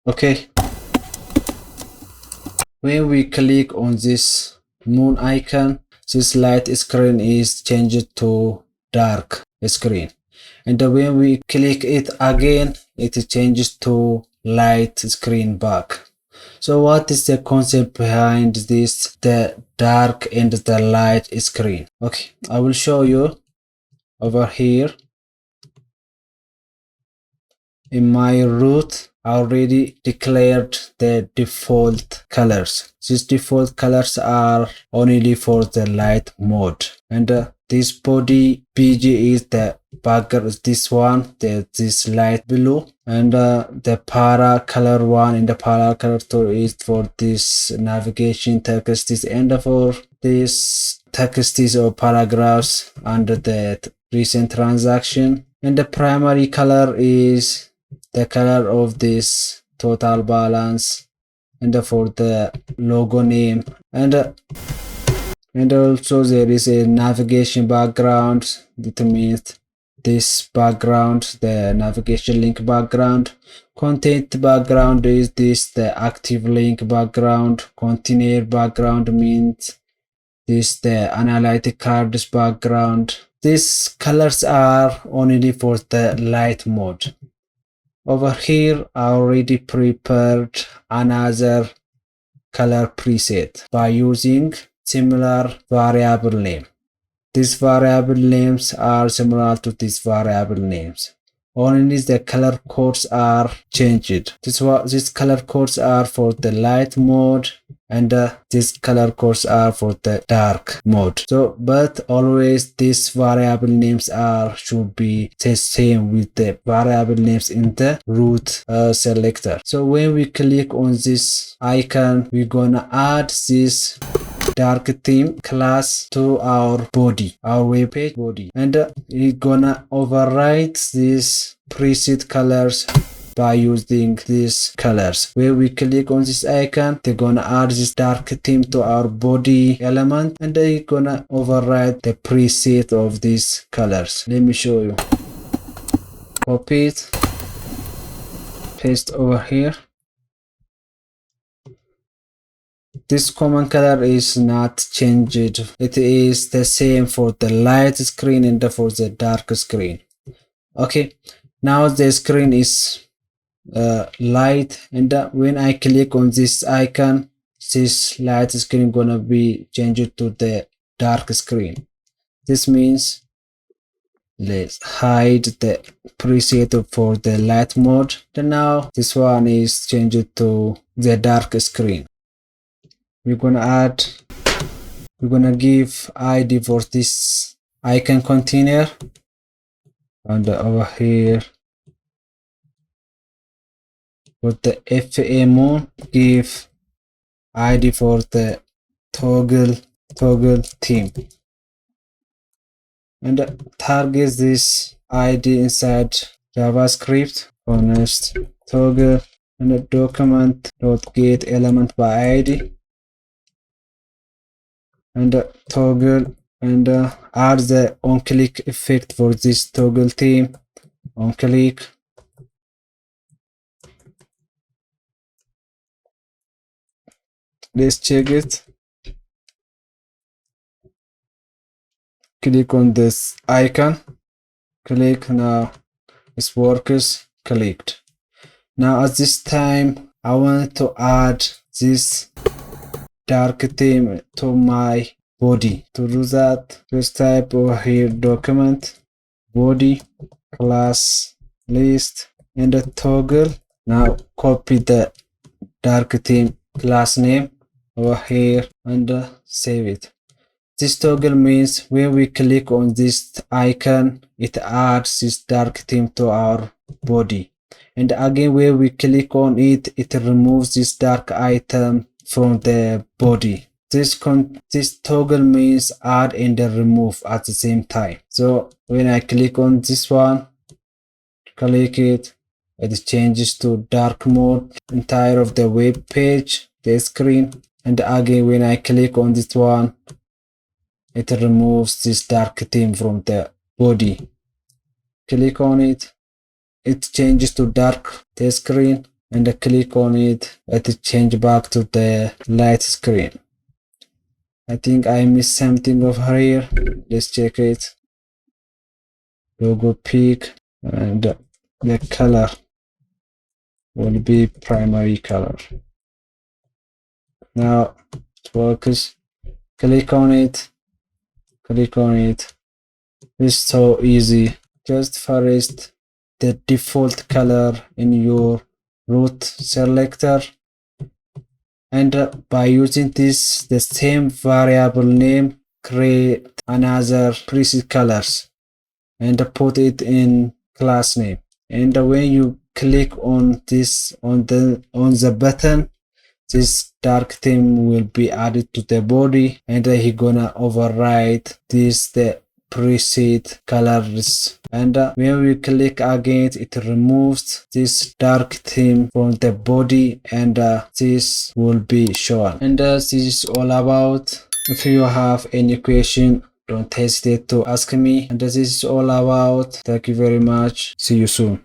Okay, when we click on this moon icon, this light screen is changed to dark screen, and when we click it again, it changes to light screen back. So what is the concept behind this, the dark and the light screen? Okay, I will show you over here. In my root, I already declared the default colors. These default colors are only for the light mode, and this body BG is the background, this one, this light blue, and the para color one and the para color 2 is for this navigation text, and for this text or paragraphs under the recent transaction, and the primary color is the color of this total balance, and for the logo name, and also there is a navigation background. That means this background, the navigation link background. Content background is this, the active link background. Container background means this, the analytic cards background. These colors are only for the light mode. Over here, I already prepared another color preset by using similar variable name. These variable names are similar to these variable names. Only the color codes are changed. These color codes are for the light mode, and these color codes are for the dark mode. So, but always these variable names should be the same with the variable names in the root selector. So when we click on this icon, we're gonna add this dark theme class to our body, our web page body, and we're gonna override these preset colors by using these colors. When we click on this icon, they're gonna add this dark theme to our body element, and they're gonna override the preset of these colors. Let me show you. Copy it, paste over here. This common color is not changed. It is the same for the light screen and for the dark screen. Okay, now the screen is light, and when I click on this icon, this light screen gonna be changed to the dark screen. This means let's hide the preset for the light mode. And now this one is changed to the dark screen. We're gonna give ID for this icon container, and over here for the FA moon, give ID for the toggle theme, and target this ID inside JavaScript. Honest toggle, and a document .get element by ID, and toggle, and add the on click effect for this toggle theme. On click, let's check it. Click on this icon, click. Now it works. Clicked. Now at this time I want to add this dark theme to my body. To do that, just type over here document body class list and a toggle. Now copy the dark theme class name over here and save it. This toggle means when we click on this icon, it adds this dark theme to our body, and again when we click on it, it removes this dark item from the body. This toggle means add and remove at the same time. So when I click on this one, click it, it changes to dark mode, entire of the web page, the screen, and again when I click on this one, it removes this dark theme from the body. Click on it, it changes to dark the screen, and click on it, it change back to the light screen. I think I missed something over here. Let's check it. Logo pick, and the color will be primary color. Now it works. Click on it. It's so easy. Just first the default color in your root selector, and by using this the same variable name, create another preset colors and put it in class name. And when you click on this on the button, this dark theme will be added to the body, and he gonna override this the preset colors. And when we click again, it removes this dark theme from the body, and this will be shown. And this is all about. If you have any question, don't hesitate to ask me. And this is all about. Thank you very much. See you soon.